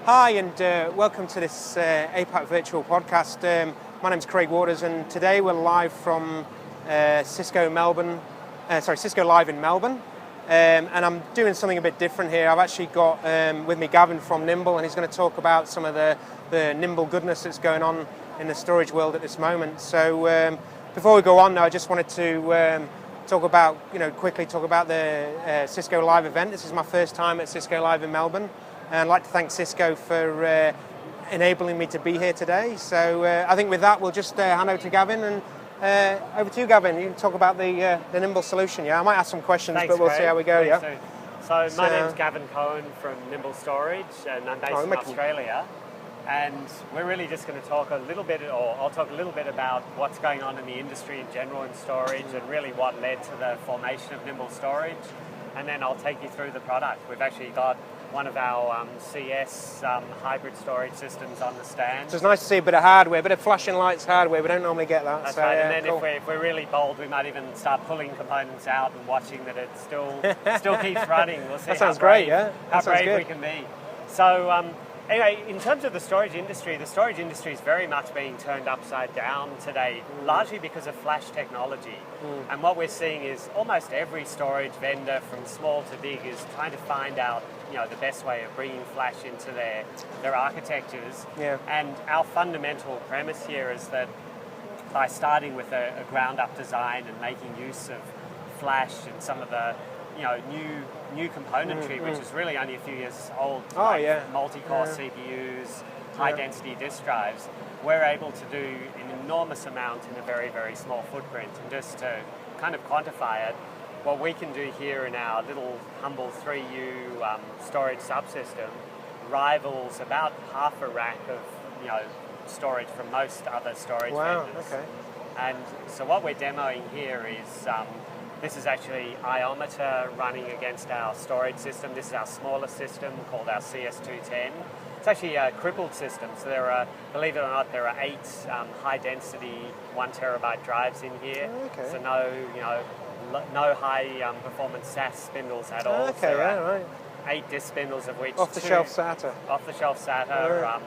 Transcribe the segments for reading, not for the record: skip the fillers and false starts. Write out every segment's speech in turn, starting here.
Hi, and welcome to this APAC virtual podcast. My name's Craig Waters, and today we're live from CiscoLive in Melbourne. And I'm doing something a bit different here. I've actually got with me Gavin from Nimble, and he's going to talk about some of the Nimble goodness that's going on in the storage world at this moment. So before we go on, I just wanted to quickly talk about the CiscoLive event. This is my first time at CiscoLive in Melbourne. And I'd like to thank Cisco for enabling me to be here today. So I think with that, we'll just hand over to Gavin. And over to you, Gavin. You can talk about the Nimble solution. Yeah, I might ask some questions, Thanks, but we'll Craig. see how we go. Please Yeah. So my name's Gavin Cohen from NimbleStorage, and I'm based in Australia. And we're really just going to talk a little bit, or I'll talk a little bit about what's going on in the industry in general in storage, and really what led to the formation of NimbleStorage. And then I'll take you through the product. We've actually got one of our CS hybrid storage systems on the stand. So it's nice to see a bit of hardware, a bit of flashing lights hardware. We don't normally get that. That's so, right. yeah, And then cool. if we're really bold, we might even start pulling components out and watching that it still keeps running. We'll see That sounds how brave, great, yeah. how That sounds brave good. we can be. So anyway, in terms of the storage industry is very much being turned upside down today, largely because of flash technology. And what we're seeing is almost every storage vendor, from small to big, is trying to find out the best way of bringing flash into their architectures. Yeah. And our fundamental premise here is that by starting with a ground-up design and making use of flash and some of the new componentry, which is really only a few years old, multi-core CPUs, high-density disk drives, we're able to do an enormous amount in a very, very small footprint. And just to kind of quantify it, what we can do here in our little humble 3U storage subsystem rivals about half a rack of storage from most other storage vendors. Okay. And so what we're demoing here is this is actually iometer running against our storage system. This is our smaller system called our CS210. It's actually a crippled system. So there are, believe it or not, there are 8 high-density 1 terabyte drives in here. Okay. So no high performance SAS spindles at all. Okay, so right. 8 disk spindles, of which off-the-shelf SATA. Off-the-shelf SATA.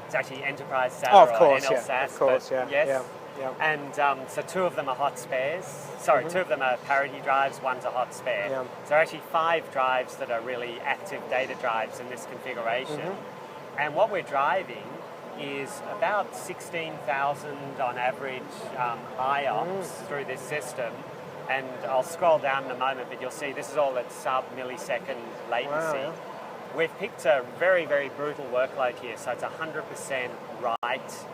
It's actually enterprise SATA or NL SAS. Of course, yeah. Yes. Yeah. And so 2 of them are hot spares. Sorry, 2 of them are parity drives, 1's a hot spare. Yeah. So there are actually 5 drives that are really active data drives in this configuration. And what we're driving is about 16,000 on average IOPS through this system. And I'll scroll down in a moment, but you'll see this is all at sub-millisecond latency. Wow, yeah. We've picked a very, very brutal workload here, so it's 100% write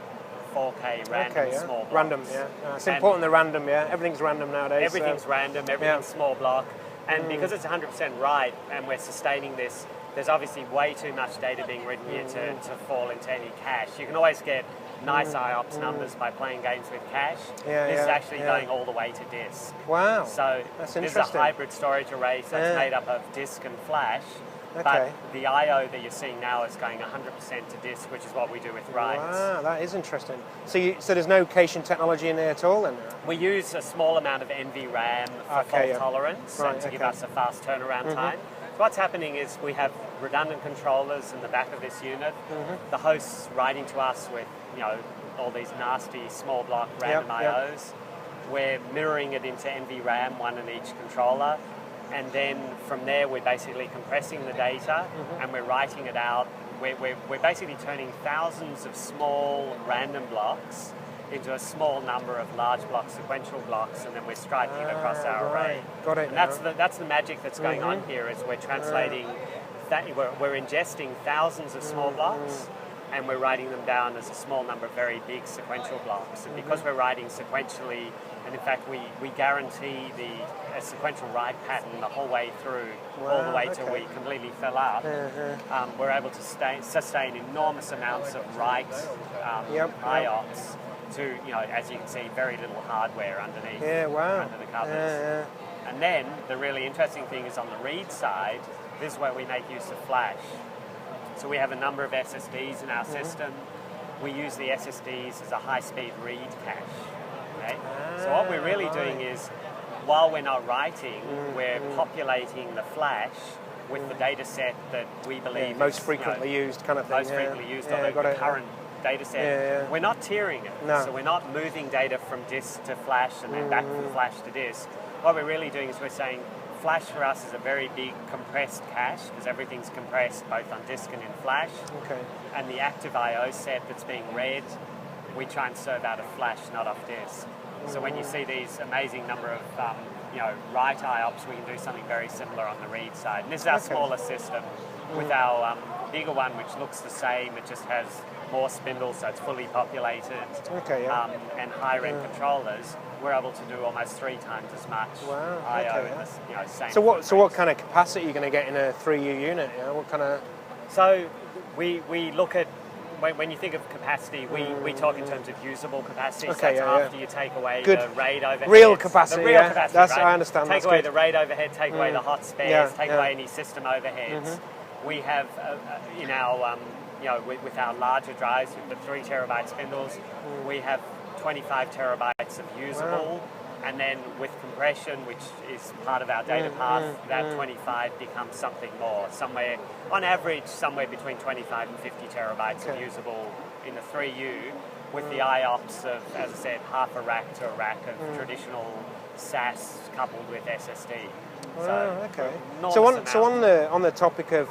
4K random small blocks. Random, yeah. It's important, the random, yeah. Everything's random nowadays. Everything's random, everything's small block. And because it's 100% write and we're sustaining this, there's obviously way too much data being written here to fall into any cache. You can always get nice IOPS numbers by playing games with cache. This is actually going all the way to disk. Wow, so that's this is a hybrid storage array that's made up of disk and flash. Okay. But the I/O that you're seeing now is going 100% to disk, which is what we do with writes. Wow, that is interesting. So there's no caching technology in there at all, then? We use a small amount of NVRAM for fault tolerance and to give us a fast turnaround time. So what's happening is we have redundant controllers in the back of this unit. The host's writing to us with all these nasty small block random I/Os. We're mirroring it into NVRAM, 1 in each controller. And then from there, we're basically compressing the data and we're writing it out. We're basically turning thousands of small random blocks into a small number of large block sequential blocks, and then we're striking it across our array. Got it. And that's the magic that's going on here, is we're translating, we're ingesting thousands of small blocks, and we're writing them down as a small number of very big sequential blocks. And because we're writing sequentially, and in fact we guarantee a sequential write pattern the whole way through, all the way till we completely fill up, we're able to sustain enormous amounts of write IOPS to, as you can see, very little hardware underneath, under the covers. And then the really interesting thing is on the read side, this is where we make use of flash. So we have a number of SSDs in our system. We use the SSDs as a high-speed read cache. Okay? So what we're really doing is, while we're not writing, we're populating the flash with the data set that we believe most is, frequently used kind of thing. most frequently used on the current data set. We're not tiering it, so we're not moving data from disk to flash and then back from flash to disk. What we're really doing is we're saying flash for us is a very big compressed cache because everything's compressed both on disk and in flash. Okay. And the active I/O set that's being read, we try and serve out of flash, not off disk. So when you see these amazing number of write IOPS, we can do something very similar on the read side. And this is our smaller system. With our bigger one, which looks the same, it just has more spindles, so it's fully populated, and higher-end controllers. We're able to do almost 3 times as much I/O in the same. So what kind of capacity are you going to get in a 3U unit? What kind of? So we look at when you think of capacity, we talk in terms of usable capacity. So that's after you take away the RAID overhead. Real capacity. The real capacity. That's, right? I understand. Take away the RAID overhead. Take away the hot spares. Take away any system overheads. We have in our with our larger drives with the 3 terabyte spindles, we have 25 terabytes of usable, and then with compression, which is part of our data path, that 25 becomes something more. Somewhere, on average, somewhere between 25 and 50 terabytes of usable in the 3U, with the IOPS of, as I said, half a rack to a rack of traditional SAS coupled with SSD. So on the topic of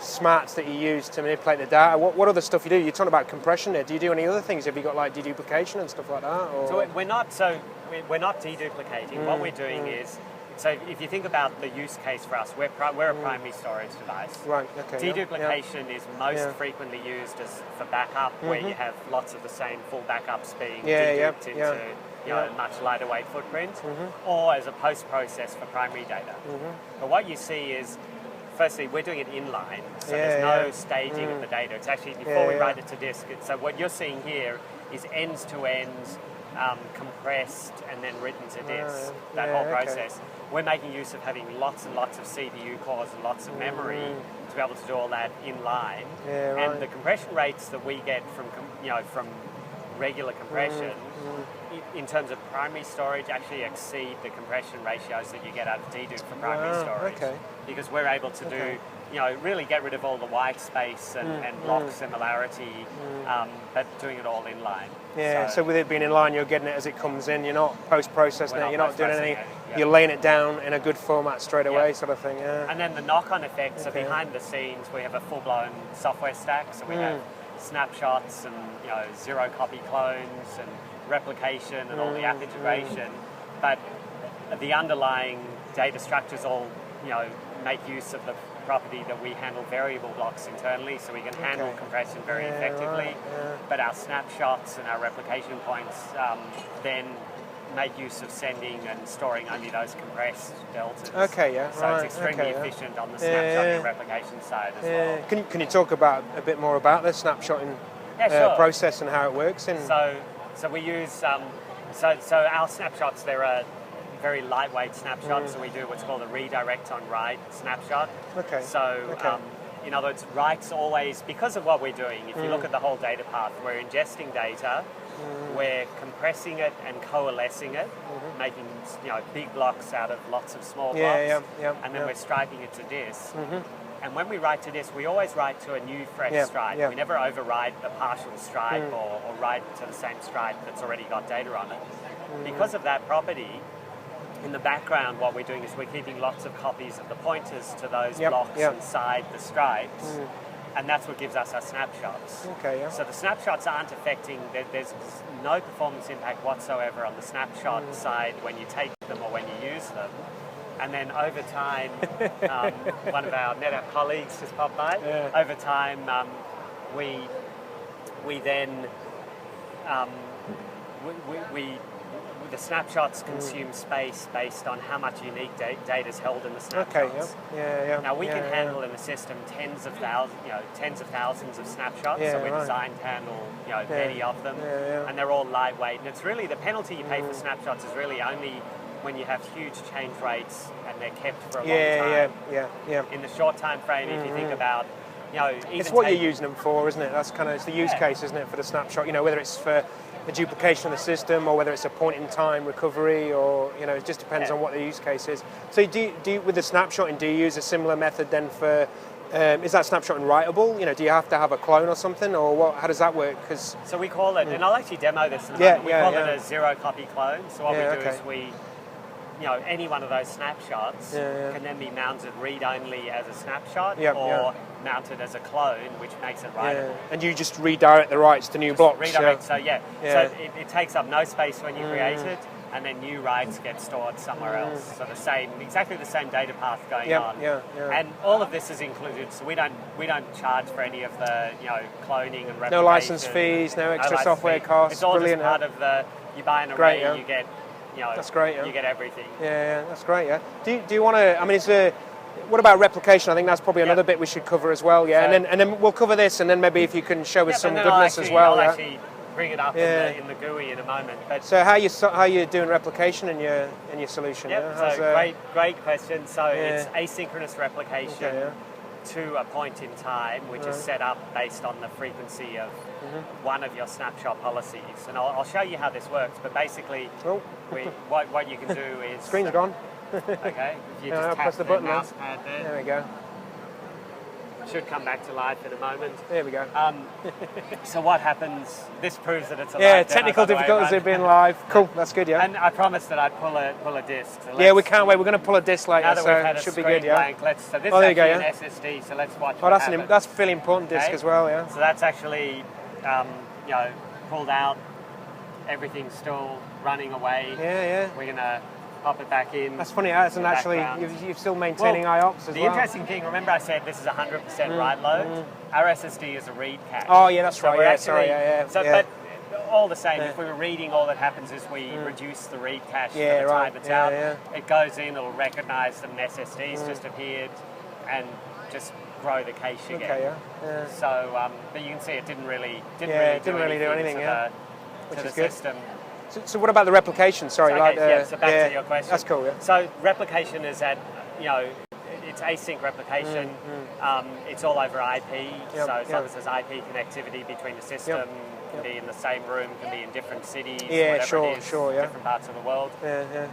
smarts that you use to manipulate the data, what other stuff you do? You're talking about compression there. Do you do any other things? Have you got like deduplication and stuff like that? Or? So we're not deduplicating. What we're doing is, so if you think about the use case for us, we're a primary storage device. Right. Okay. Deduplication is most frequently used for backup, where you have lots of the same full backups being deduped into a much lighter weight footprint, or as a post-process for primary data. But what you see is, firstly, we're doing it inline, so there's no staging of the data. It's actually before we write it to disk. So what you're seeing here is end-to-end compressed and then written to disk. That whole process. We're making use of having lots and lots of CPU cores and lots of memory to be able to do all that inline. And the compression rates that we get from regular compression, in terms of primary storage, actually exceed the compression ratios that you get out of dedupe for primary storage. Because we're able to do, really get rid of all the white space and block similarity, but doing it all inline. So with it being inline, you're getting it as it comes in. You're not post-processing it. You're not doing any. You're laying it down in a good format straight away, sort of thing. And then the knock-on effects. So behind the scenes, we have a full-blown software stack. So we have snapshots and zero copy clones and replication and all the app integration, but the underlying data structures all make use of the property that we handle variable blocks internally, so we can handle compression very effectively. But our snapshots and our replication points then make use of sending and storing only those compressed deltas. So it's extremely efficient on the snapshotting and replication side as well. Can you talk about a bit more about the snapshotting process and how it works? So we use so our snapshots, they're a very lightweight snapshot. So we do what's called a redirect on write snapshot. In other words, writes always, because of what we're doing, if you look at the whole data path, we're ingesting data, we're compressing it and coalescing it, making big blocks out of lots of small blocks, and then we're striping it to disk. And when we write to disk, we always write to a new, fresh stripe. We never override a partial stripe or write to the same stripe that's already got data on it. Because of that property, in the background, what we're doing is we're keeping lots of copies of the pointers to those blocks inside the stripes, and that's what gives us our snapshots. So the snapshots aren't affecting, there's no performance impact whatsoever on the snapshot side when you take them or when you use them. And then over time, one of our NetApp colleagues just popped by. Over time, we then the snapshots consume space based on how much unique data is held in the snapshots. Now we can handle in the system tens of thousands of snapshots. So we're designed to handle many of them, and they're all lightweight. And it's really the penalty you pay for snapshots is really only when you have huge change rates and they're kept for a long time. In the short time frame, if you think about It's what you're using them for, isn't it? That's kind of, it's the use case, isn't it, for the snapshot? Whether it's for a duplication of the system or whether it's a point-in-time recovery, or it just depends on what the use case is. So do you, with the snapshotting, do you use a similar method then for? Is that snapshotting writable? Do you have to have a clone or something, or what? How does that work? So we call it, and I'll actually demo this in a moment. We call it a zero-copy clone. So what we do is we, any one of those snapshots can then be mounted read-only as a snapshot, or mounted as a clone, which makes it writable. And you just redirect the writes to new blocks. Redirect. So so it takes up no space when you create it, and then new writes get stored somewhere else. So exactly the same data path going on. And all of this is included. So we don't charge for any of the cloning and replication. No license fees, no extra software costs. It's all just part of the. You buy an array, you get. That's great. You get everything. Yeah, that's great. Yeah. Do you want to? I mean, what about replication? I think that's probably another bit we should cover as well. Yeah, so, and then we'll cover this, and then maybe if you can show us some goodness as well. I'll actually bring it up in the GUI in a moment. But so how you doing replication in your solution? Great question. So it's asynchronous replication to a point in time, which is set up based on the frequency of one of your snapshot policies. And I'll show you how this works. But basically, what you can do is screen's gone. Okay, if you just tap the mouse pad there. There we go. Should come back to life in a moment. There we go. So what happens? This proves that it's a live technical difficulties of being live. Cool, that's good. Yeah. And I promised that I'd pull a disc. So we can't wait. We're going to pull a disc later, now that we've had it a should be good. Blank, so this is actually an SSD. So let's watch. That's a fairly important disc as well. Yeah. So that's actually pulled out. Everything's still running away. Yeah. We're gonna pop it back in. That's funny, isn't actually, you're still maintaining IOPS as well. The interesting thing, remember I said this is 100% write load? Our SSD is a read cache. Oh yeah, that's right, But all the same, if we were reading, all that happens is we reduce the read cache for the time it's out. It goes in, it'll recognize that an SSD's just appeared and just grow the cache again. Okay, So, but you can see it didn't really do anything to the system. So what about the replication? Sorry, so back to your question. That's cool. Yeah. So replication is at it's async replication. It's all over IP. So as long as there's IP connectivity between the system, can be in the same room, can be in different cities, whatever it is, different parts of the world.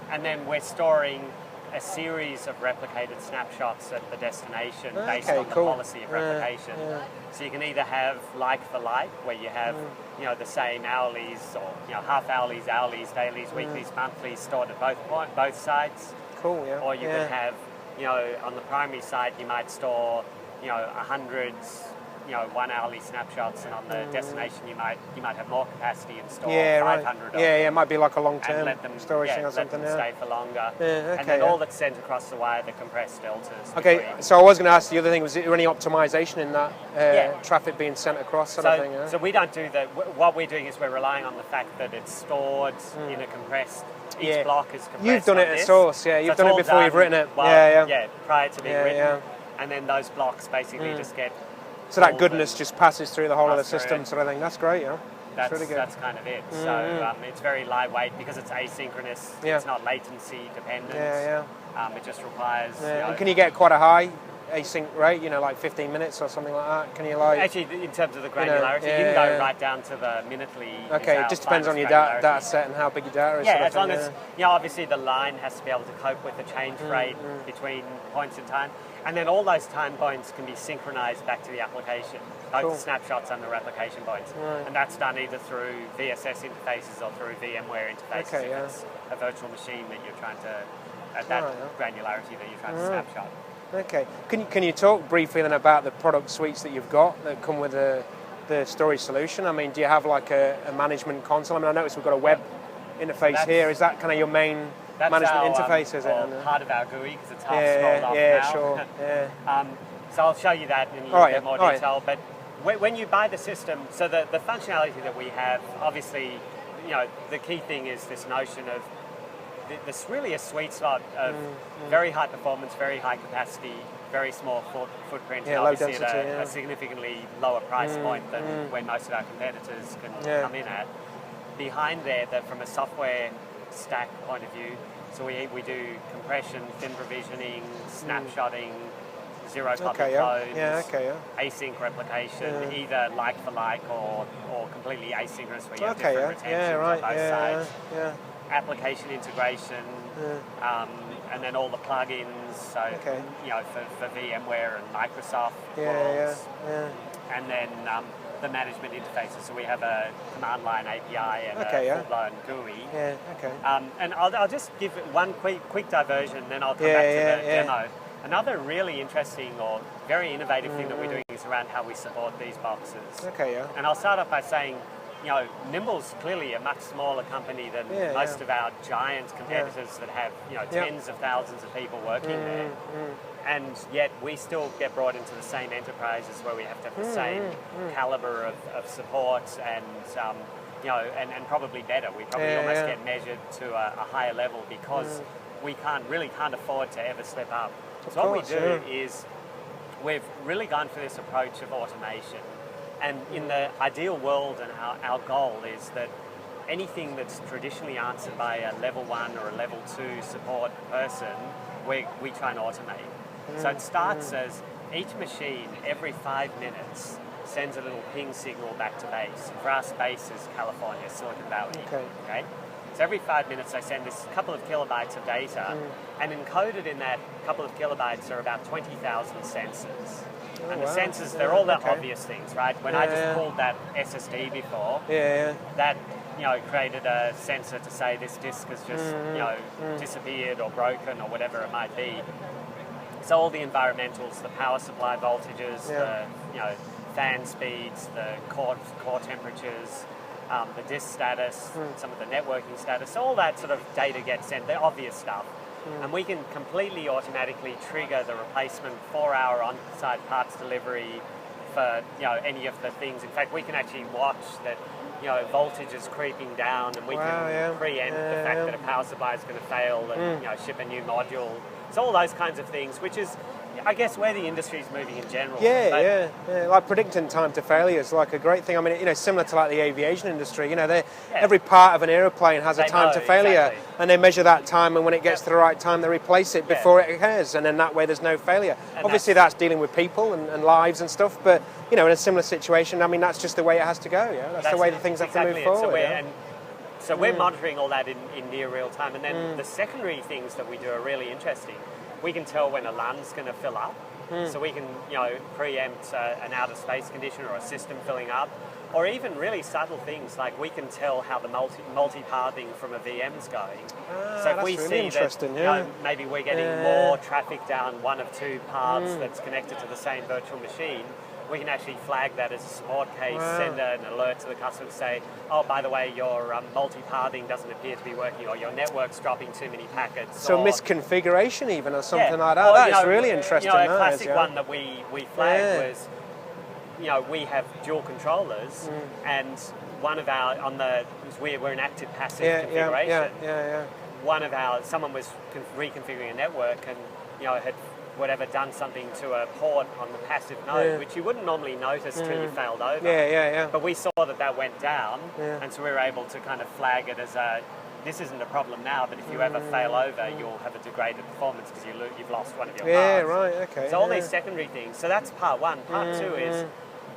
And then we're storing a series of replicated snapshots at the destination based on the policy of replication. So you can either have like for like, where you have the same hourlies or half hourlies, dailies, weeklies, monthlies stored at both sides. Cool. Yeah. Or you could have on the primary side you might store 100 1 hourly snapshots, and on the destination you might have more capacity and store 500 it might be like a long-term storage thing or something. Let them stay for longer. And then all that's sent across the wire, the compressed deltas. Okay, so I was going to ask the other thing, was there any optimization in that traffic being sent across sort of thing? So we don't do that. What we're doing is we're relying on the fact that it's stored in a compressed, each block is compressed. You've done it at source, you've done it before you've written it. Prior to being written. And then those blocks basically just get... So that goodness just passes through the whole of the system sort of thing. That's great, That's really good. That's kind of it. So it's very lightweight because it's asynchronous. It's not latency dependent. It just requires... And can you get quite a high async rate, like 15 minutes or something like that? Can you Actually, in terms of the granularity, you can go right down to the minutely... Okay, it just depends on your data set and how big your data is. Yeah, as long as, obviously the line has to be able to cope with the change rate between points in time. And then all those time points can be synchronized back to the application, both the snapshots and the replication points. And that's done either through VSS interfaces or through VMware interfaces if it's a virtual machine that you're trying to, at that granularity that you're trying to snapshot. Okay. Can you talk briefly then about the product suites that you've got that come with the storage solution? I mean, do you have like a management console? I mean, I noticed we've got a web interface here. Is that kind of your main management interface, is it? Part of our GUI, because it's half scrolled off now. Sure. So I'll show you that in a little bit more detail. But when you buy the system, so the functionality that we have, obviously, the key thing is this notion of there's really a sweet spot of very high performance, very high capacity, very small footprint, and obviously at a significantly lower price point than where most of our competitors can come in at. Behind there, that from a software stack point of view, so we do compression, thin provisioning, snapshotting, zero copy Okay, clones, async replication, either like for like or completely asynchronous where you have different retentions on both sides. Application integration, and then all the plugins, so for VMware and Microsoft worlds, and then the management interfaces. So we have a command line API and a full-blown GUI. And I'll just give it one quick diversion, then I'll come back to the demo. Another really interesting or very innovative thing that we're doing is around how we support these boxes. And I'll start off by saying, Nimble's clearly a much smaller company than most of our giant competitors that have, tens of thousands of people working there. And yet we still get brought into the same enterprises where we have to have the same caliber of support and, and probably better. We probably almost get measured to a higher level because we can't afford to ever step up. So what we do is we've really gone for this approach of automation. And in the ideal world, and our goal is that anything that's traditionally answered by a level 1 or a level 2 support person, we try and automate. So it starts as each machine every 5 minutes sends a little ping signal back to base. For us, base is California, Silicon Valley. Okay? So every 5 minutes they send this couple of kilobytes of data, and encoded in that couple of kilobytes are about 20,000 sensors. And the sensors, they're all the obvious things, right? When I just pulled that SSD before, that created a sensor to say this disk has just disappeared or broken or whatever it might be. So all the environmentals, the power supply voltages, the fan speeds, the core temperatures, the disk status, some of the networking status, all that sort of data gets sent, the obvious stuff. And we can completely automatically trigger the replacement 4-hour on-site parts delivery for any of the things. In fact, we can actually watch that voltage is creeping down, and we can preempt the fact that a power supply is going to fail and ship a new module. So all those kinds of things, which is, I guess, where the industry is moving in general. Like predicting time to failure is like a great thing. I mean, similar to like the aviation industry. Every part of an aeroplane has a time to failure, and they measure that time, and when it gets to the right time, they replace it before it occurs, and then that way there's no failure. And obviously, that's dealing with people and lives and stuff, but in a similar situation, I mean, that's just the way it has to go. That's the way the things have to move forward. So we're monitoring all that in near real time, and then the secondary things that we do are really interesting. We can tell when a LUN's going to fill up, so we can preempt an outer space condition or a system filling up, or even really subtle things like we can tell how the multi-pathing from a VM's going. So if we see that maybe we're getting more traffic down one of two paths that's connected to the same virtual machine, we can actually flag that as a support case, send an alert to the customer to say, oh, by the way, your multi-pathing doesn't appear to be working, or your network's dropping too many packets. So misconfiguration even, or something like that. That is really interesting. A classic one that we flagged was, we have dual controllers, and one of our, we're an active passive configuration. Someone was reconfiguring a network and, had done something to a port on the passive node, which you wouldn't normally notice till you failed over. But we saw that went down, and so we were able to kind of flag it as this isn't a problem now, but if you ever fail over, you'll have a degraded performance because you've lost one of your parts. So all these secondary things. So that's part one. Part two is,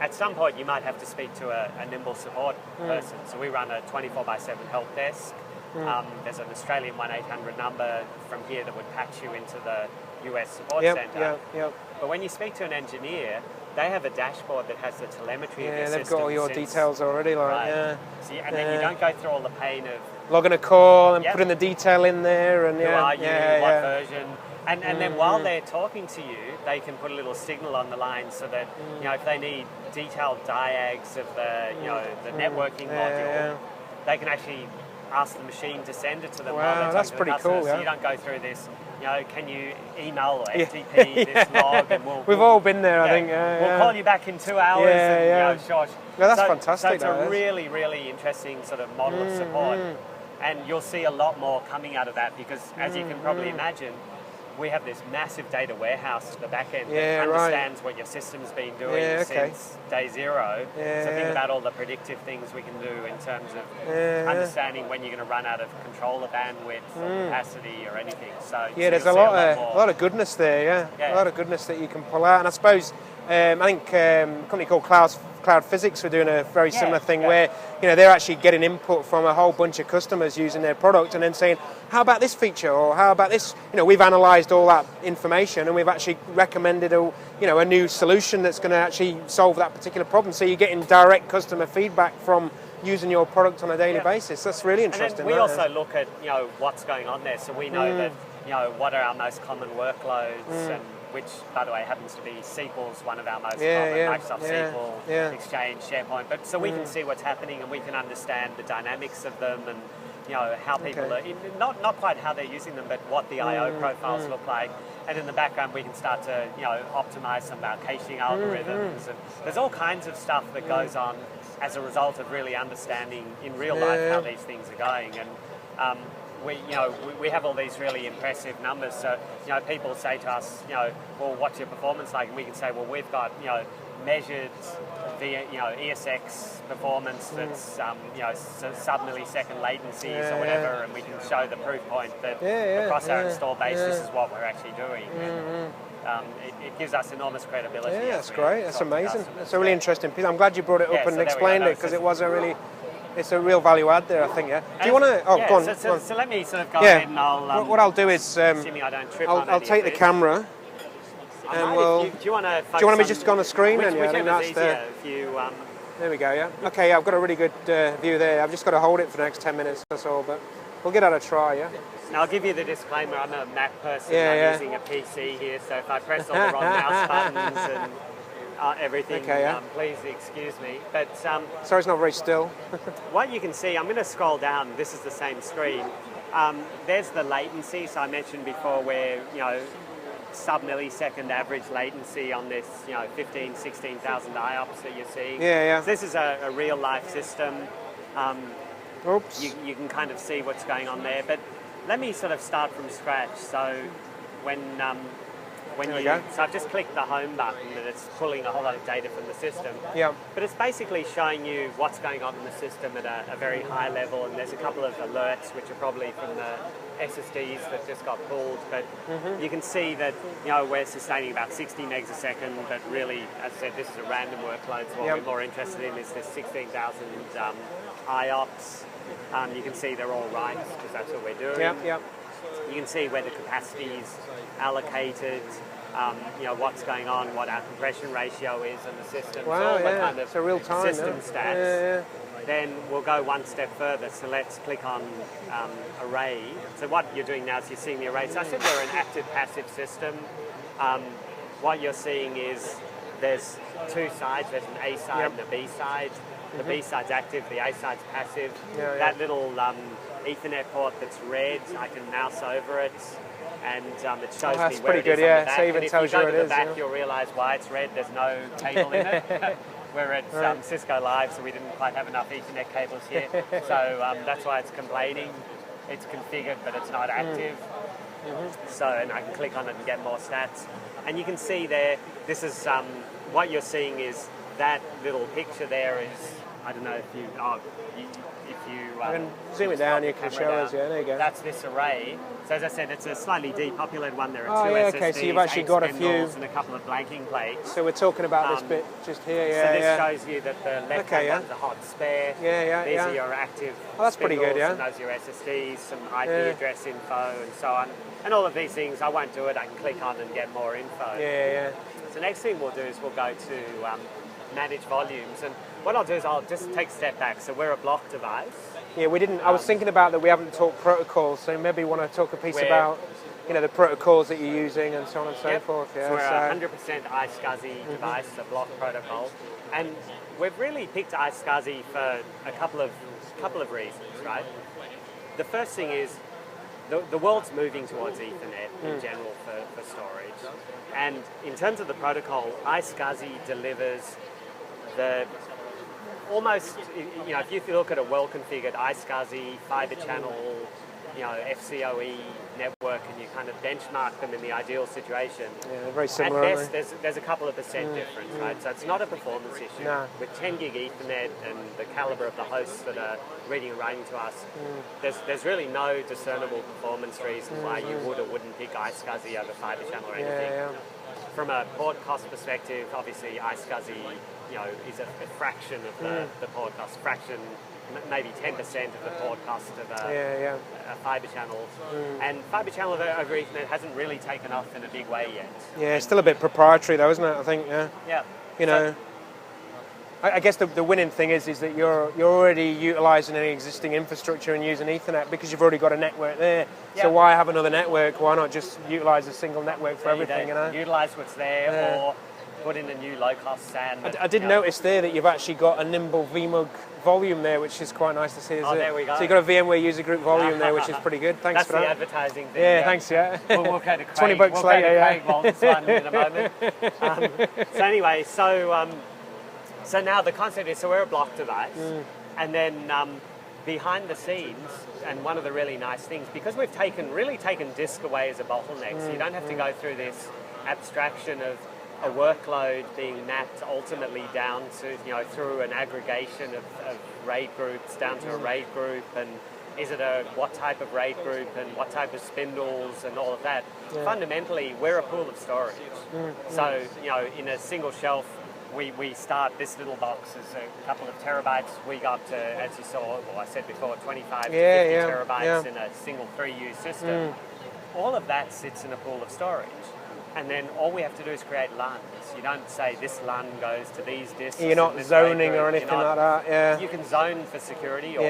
at some point you might have to speak to a Nimble support person. So we run a 24/7 help desk. There's an Australian 1-800 number from here that would patch you into the US support centre. But when you speak to an engineer, they have a dashboard that has the telemetry of your system. They've got all your details already, and then you don't go through all the pain of logging a call and putting the detail in there, and who are you, what version, and then while they're talking to you, they can put a little signal on the line so that if they need detailed diags of the networking module, they can actually ask the machine to send it to them. That's pretty cool. So you don't go through this. Can you email or FTP this log? And we've all been there, I think. We'll call you back in 2 hours. Sure. That's fantastic. So it's a really, really interesting sort of model of support, and you'll see a lot more coming out of that because, as you can probably imagine, we have this massive data warehouse to the back end Yeah, that right. understands what your system's been doing since day zero. So think about all the predictive things we can do in terms of understanding when you're going to run out of controller bandwidth or capacity or anything. So there's you'll a see lot of goodness there. A lot of goodness that you can pull out. And I suppose I think a company called Cloud Physics were doing a very similar thing where they're actually getting input from a whole bunch of customers using their product and then saying, how about this feature, or how about this? We've analysed all that information and we've actually recommended a new solution that's going to actually solve that particular problem. So you're getting direct customer feedback from using your product on a daily basis. That's really interesting. And then we also look at what's going on there, so we know that what are our most common workloads, and which, by the way, happens to be SQL's one of our most common, Microsoft SQL, Exchange, SharePoint. But so we can see what's happening and we can understand the dynamics of them and how people are, not quite how they're using them, but what the I/O profiles look like. And in the background, we can start to optimize some of our caching algorithms. And there's all kinds of stuff that goes on as a result of really understanding in real life how these things are going. And we have all these really impressive numbers. So people say to us, well, what's your performance like? And we can say, well, we've got measured via ESX performance that's sub-millisecond latencies or whatever, and we can show the proof point that across our install base, this is what we're actually doing. It gives us enormous credibility. Yeah, that's great. That's amazing. That's a really interesting piece. I'm glad you brought it up and explained it, because it was it's a real value add there, I think. Do you want to? Oh, go on. So let me sort of go ahead and I'll. What I'll do is, assuming I don't trip I'll take the camera. And do you want to? Me just go on the screen? Whichever's easier. If you. There we go. Yeah. Okay. I've got a really good view there. I've just got to hold it for the next 10 minutes or so, but we'll get out a try. Yeah. Now I'll give you the disclaimer. I'm a Mac person. I'm using a PC here, so if I press all the wrong mouse buttons and everything, please excuse me. But sorry, it's not very still. What you can see, I'm going to scroll down. This is the same screen. There's the latency. So I mentioned before where sub-millisecond average latency on this 15, 16,000 IOPS that you're seeing. So this is a real life system. Oops. You can kind of see what's going on there. But let me sort of start from scratch. So when so I've just clicked the home button and it's pulling a whole lot of data from the system. But it's basically showing you what's going on in the system at a very high level, and there's a couple of alerts which are probably from the SSDs that just got pulled, but you can see that we're sustaining about 60 megs a second, but really, as I said, this is a random workload, so what we're more interested in is this 16,000 IOPS. You can see they're all right, because that's what we're doing. You can see where the capacity is allocated, what's going on, what our compression ratio is in the system. Wow, so all the kind of it's a real time system stats. Then we'll go one step further, so let's click on array. So what you're doing now is you're seeing the array. So I said we're an active-passive system. What you're seeing is there's two sides. There's an A side and a B side. The B side's active, the A side's passive. That little Ethernet port that's red, I can mouse over it, and it shows me where it is on the back. So even and if tells you go you to it the is, back, you'll realise why it's red. There's no cable in it. We're at CiscoLive, so we didn't quite have enough Ethernet cables here. So that's why it's complaining. It's configured, but it's not active. So, and I can click on it and get more stats. And you can see there, this is, what you're seeing is that little picture there is, I don't know if you, I can zoom it down, you can show us, there you go. That's this array. So as I said, it's a slightly depopulated one. There are two SSDs, okay, so you've actually got a few, and a couple of blanking plates. So we're talking about this bit just here, So this shows you that the left hand one's a hot spare. These are your active that's pretty good, and those are your SSDs, some IP address info and so on. And all of these things, I won't do it, I can click on and get more info. So next thing we'll do is we'll go to manage volumes. And what I'll do is I'll just take a step back. So we're a block device. We didn't. I was thinking about that. We haven't talked protocols, so maybe we want to talk a piece about, the protocols that you're using and so on and so forth. So we're a 100% iSCSI device, a block protocol, and we've really picked iSCSI for a couple of reasons, right? The first thing is the world's moving towards Ethernet in general for storage, and in terms of the protocol, iSCSI delivers the almost, if you look at a well-configured iSCSI fiber channel FCOE network and you kind of benchmark them in the ideal situation, Yeah, they're very similar. at Aren't best there's a couple of percent difference, right? So it's not a performance issue. No. With 10 gig Ethernet and the caliber of the hosts that are reading and writing to us, there's really no discernible performance reason why you would or wouldn't pick iSCSI over Fibre Channel or anything. Yeah. From a port cost perspective, obviously iSCSI, is a fraction of the port cost, maybe 10% of the port cost of a Fibre Channel. And Fibre Channel over Ethernet hasn't really taken off in a big way yet. Yeah, it's still a bit proprietary though, isn't it? I think. Yeah. Yeah. You know. I guess the winning thing is that you're already utilising any existing infrastructure and using Ethernet because you've already got a network there. Yeah. So why have another network? Why not just utilise a single network for everything? Utilise what's there or put in a new low-cost SAN. I did notice there that you've actually got a Nimble VMUG volume there, which is quite nice to see. There we go. So you've got a VMware user group volume there, which is pretty good. Thanks That's for that. That's the advertising thing. Yeah, thanks. Yeah. We'll go to Craig. $20 later. Craig Walton's one in a moment. So anyway, so now the concept is, so we're a block device, and then behind the scenes, and one of the really nice things, because we've really taken disk away as a bottleneck, so you don't have to go through this abstraction of a workload being mapped ultimately down to, through an aggregation of RAID groups down to a RAID group, and is it what type of RAID group and what type of spindles and all of that. Yeah. Fundamentally, we're a pool of storage. So, in a single shelf, we start, this little box is a couple of terabytes. We got to, as you saw, I said before, 25 to 50 terabytes in a single 3U system. All of that sits in a pool of storage. And then all we have to do is create LUNs. You don't say this LUN goes to these disks. You're not zoning or anything like that. Yeah. You can zone for security or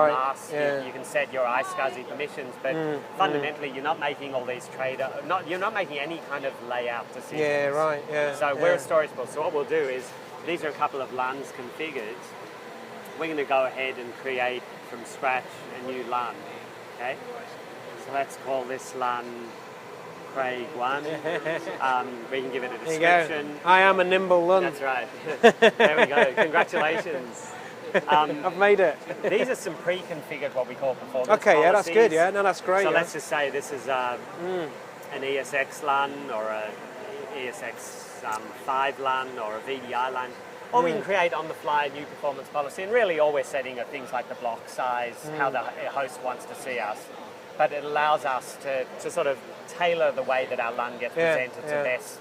mask. Yeah. You can set your iSCSI permissions, but fundamentally you're not making all these you're not making any kind of layout decisions. Yeah, right. Yeah. So we're a storage pool. So what we'll do is, these are a couple of LUNs configured. We're going to go ahead and create from scratch a new LUN. Okay. So let's call this LUN Craig 1. We can give it a description. I am a Nimble LUN. That's right. There we go. Congratulations. I've made it. These are some pre-configured, what we call performance Okay, policies. yeah, that's good. Yeah, no, that's great. So let's just say this is an ESX LUN or a ESX 5 LUN or a VDI LUN. Or we can create on the fly a new performance policy, and really all we're setting are things like the block size, how the host wants to see us. But it allows us to sort of tailor the way that our LUN gets presented to best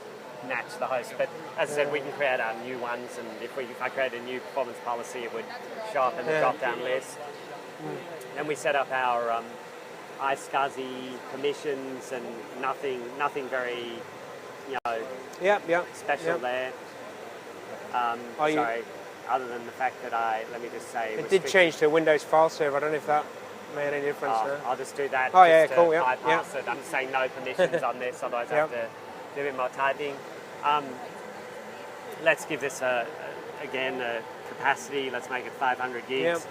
match the host. But as I said, we can create our new ones, and if I create a new performance policy, it would show up in the drop-down list. Then we set up our iSCSI permissions, and nothing very, special there. Sorry, other than the fact that let me just say... It did change to a Windows file server. I don't know if that made any difference. I'll just do that. Cool. Bypass it. I'm saying no permissions on this, otherwise I have to do a bit more typing. Let's give this again a capacity. Let's make it 500 gigs.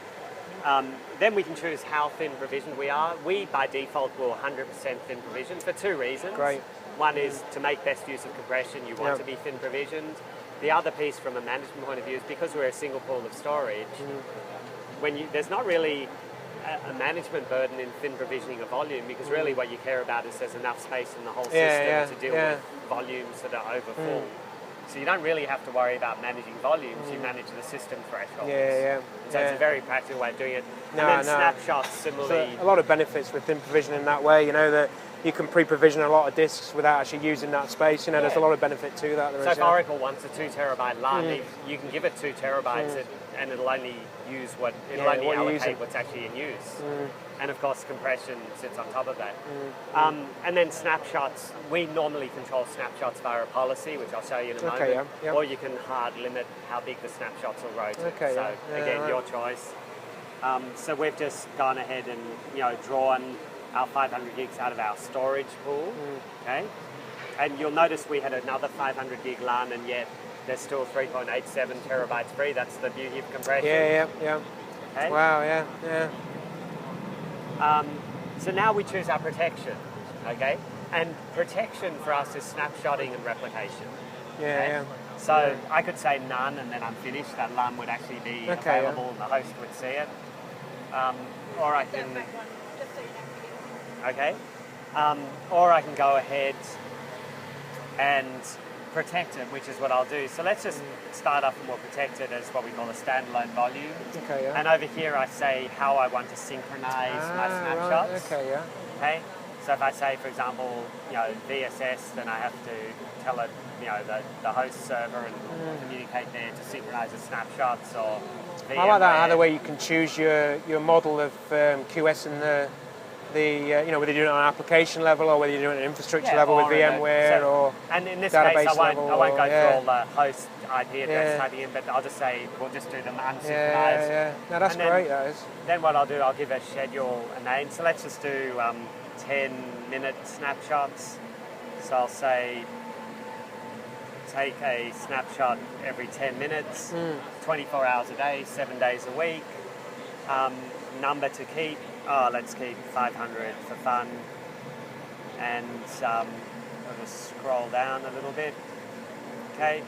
Then we can choose how thin provisioned we are. We by default will 100% thin provisioned for two reasons. Great. One is to make best use of compression. You want to be thin provisioned. The other piece from a management point of view is because we're a single pool of storage. There's not really a management burden in thin provisioning of volume, because really what you care about is there's enough space in the whole system to deal with volumes that are over full. So you don't really have to worry about managing volumes, you manage the system thresholds. So it's a very practical way of doing it. And then snapshots similarly. So a lot of benefits with thin provision in that way, that you can pre-provision a lot of disks without actually using that space. There's a lot of benefit to that. So if Oracle wants a 2 terabyte LUN, you can give it 2 terabytes and it'll only use allocate what's actually in use. And of course compression sits on top of that. And then snapshots, we normally control snapshots via a policy, which I'll show you in a moment. Or you can hard limit how big the snapshots will rotate. Again, your choice. So we've just gone ahead and drawn our 500 gigs out of our storage pool. Okay, and you'll notice we had another 500 gig LUN, and yet there's still 3.87 terabytes free. That's the beauty of compression. Okay? Wow. So now we choose our protection. Okay, and protection for us is snapshotting and replication. So I could say none, and then I'm finished. That LUN would actually be available, and the host would see it. Or I can Okay, or I can go ahead and protect it, which is what I'll do. So let's just start up and we'll protect it as what we call a standalone volume. Okay, yeah. And over here I say how I want to synchronize my snapshots. Right. Okay, yeah. Okay. So if I say, for example, VSS, then I have to tell it, the host server and communicate there to synchronize the snapshots, or VMware. I like that other way you can choose your model of QS and the whether you're doing it on an application level or whether you're doing it at an infrastructure level with VMware or and in this database case, I level won't go yeah. through all the host IP address typing in, but I'll just say we'll just do them unsynchronized. Yeah. No, that's great. That is. Then what I'll do, I'll give a schedule a name. So let's just do 10-minute snapshots. So I'll say take a snapshot every 10 minutes, 24 hours a day, 7 days a week. Number to keep. Let's keep 500 for fun. And I'll just scroll down a little bit. Okay.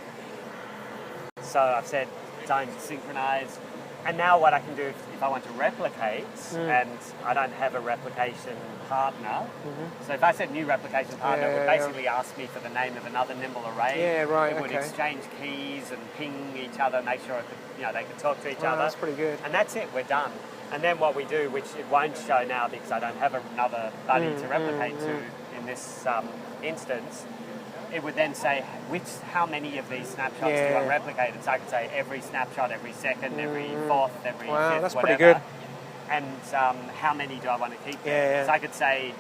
So I've said don't synchronize. And now what I can do if I want to replicate, and I don't have a replication partner, so if I said new replication partner, it would basically ask me for the name of another Nimble array. Yeah, right, It would exchange keys and ping each other, make sure they could talk to each other. That's pretty good. And that's it, we're done. And then what we do, which it won't show now because I don't have another buddy to replicate to in this instance, it would then say how many of these snapshots do I replicate. And so I could say every snapshot, every second, every fourth, every fifth, that's whatever. pretty good. And how many do I want to keep there? So I could say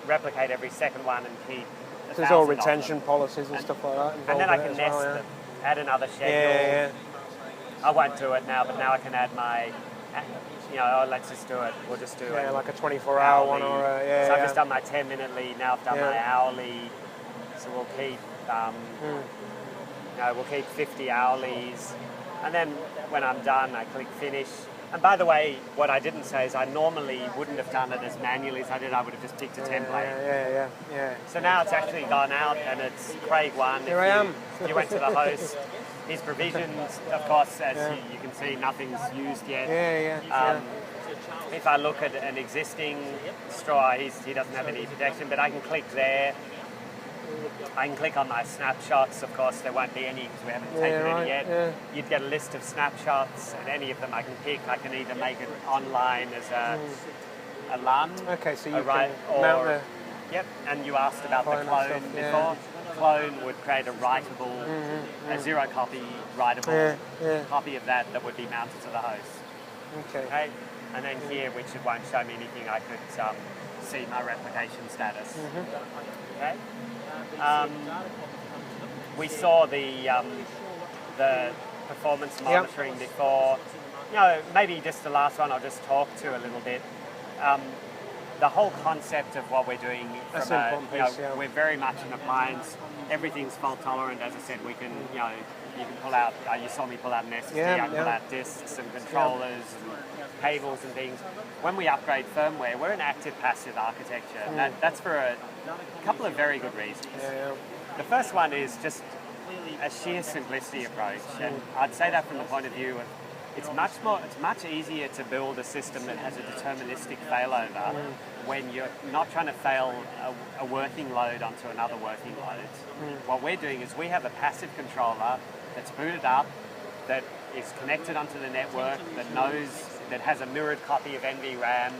replicate every second one and keep 1,000 There's all retention policies and stuff like that. And then I can nest them, add another schedule. I won't do it now, but now I can add my... let's just do it. We'll just do it. Like a 24-hour one or So I've just done my 10-minute lead. Now I've done my hourly. So we'll keep, we'll keep 50 hourlies, and then when I'm done, I click finish. And by the way, what I didn't say is I normally wouldn't have done it as manually as I did. I would have just picked a template. Yeah. So now it's actually gone out, and it's Craig 1. Here I am. You went to the host. His provisions, of course, as you can see, nothing's used yet. If I look at an existing straw, he doesn't have any protection, but I can click there. I can click on my snapshots. Of course, there won't be any because we haven't taken any yet. You'd get a list of snapshots, and any of them I can pick. I can either make it online as a LUN. Okay, so you can mount the... Yep, and you asked about the clone before. Clone would create a writable, a zero copy writable copy of that would be mounted to the host. Okay. And then here, which it won't show me anything, I could see my replication status. Okay. We saw the performance monitoring before. Maybe just the last one I'll just talk to a little bit. The whole concept of what we're doing, we're very much an appliance. Everything's fault tolerant. As I said, we can, you can pull out. You saw me pull out an SSD. I can pull out disks and controllers and cables and things. When we upgrade firmware, we're an active-passive architecture. And that's for a couple of very good reasons. The first one is just a sheer simplicity approach, and I'd say that from the point of view of it's much easier to build a system that has a deterministic failover when you're not trying to fail a working load onto another working load. What we're doing is we have a passive controller that's booted up, that is connected onto the network, that has a mirrored copy of NVRAM,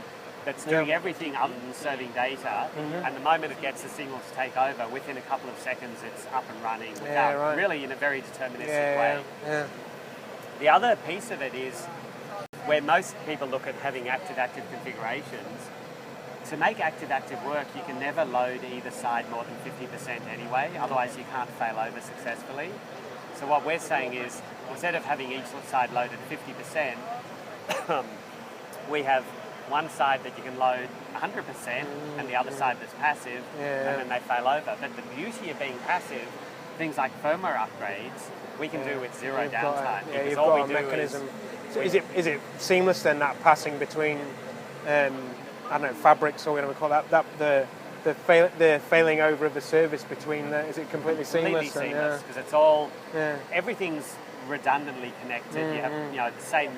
that's doing everything other than serving data, and the moment it gets the signal to take over, within a couple of seconds it's up and running really in a very deterministic way. The other piece of it is where most people look at having active-active configurations. To make active-active work, you can never load either side more than 50% anyway, otherwise you can't fail over successfully. So what we're saying is, instead of having each side loaded 50%, we have one side that you can load 100% and the other side that's passive, and then they fail over. But the beauty of being passive, things like firmware upgrades, we can do with zero downtime. You've got a mechanism. So is it seamless then, that passing between, I don't know, fabrics or whatever we call that, the failing over of the service between is it completely seamless? Completely seamless, because it's all, everything's redundantly connected. You have the same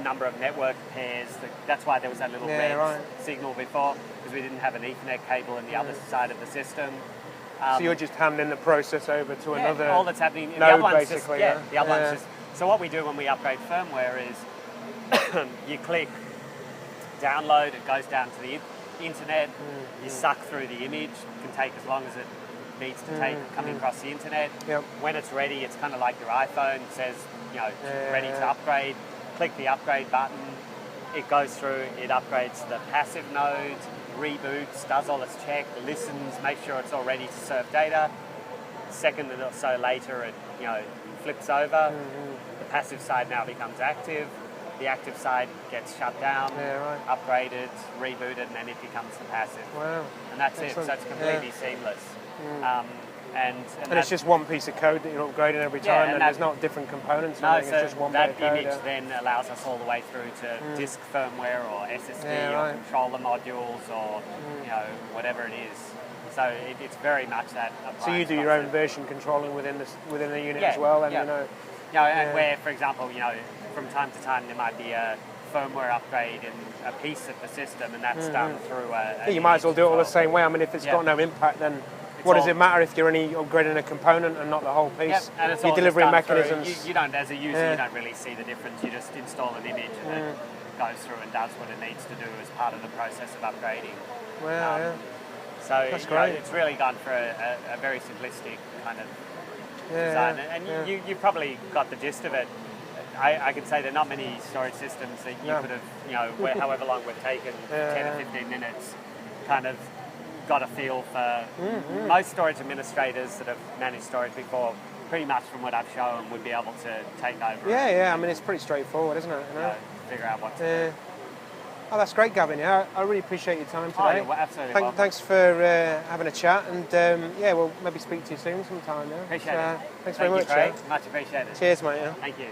number of network pairs. That's why there was that little red signal before, because we didn't have an Ethernet cable on the other side of the system. So you're just handing the process over to another all that's happening. node, the other one's basically. just, the other one's just. So what we do when we upgrade firmware is you click download, it goes down to the internet, you suck through the image, it can take as long as it needs to take coming across the internet. When it's ready, it's kind of like your iPhone, it says, it's ready to upgrade. Click the upgrade button, it goes through, it upgrades the passive node, reboots, does all its check, listens, makes sure it's all ready to serve data. Second or so later, it flips over. The passive side now becomes active. The active side gets shut down, upgraded, rebooted, and then it becomes the passive. Wow. And that's it. So it's completely seamless. And it's just one piece of code that you're upgrading every time, and there's not different components. No, it's just one that bit of code, image then allows us all the way through to disk firmware or SSD or controller modules or whatever it is. So it's very much that. So you do your own version controlling within the unit as well, and and where, for example, from time to time there might be a firmware upgrade in a piece of the system, and that's done through a you might as well do it all the same way. I mean, if it's got no impact, then what does it matter if you're only upgrading a component and not the whole piece? And it's your all delivery just done mechanisms. You don't, as a user, you don't really see the difference. You just install an image and it goes through and does what it needs to do as part of the process of upgrading. So that's great. It's really gone for a very simplistic kind of design, and you've probably got the gist of it. I could say there are not many storage systems that you could have, however long we've taken, 10 or 15 minutes, kind of got a feel for. Most storage administrators that have managed storage before, pretty much from what I've shown, would be able to take over. I mean, it's pretty straightforward, isn't it? Figure out what to do. Oh, that's great, Gavin. I really appreciate your time today. You're absolutely welcome. Thanks for having a chat, and we'll maybe speak to you soon sometime. Appreciate it. Thanks very much. Craig. Much appreciated. Cheers, mate. Thank you.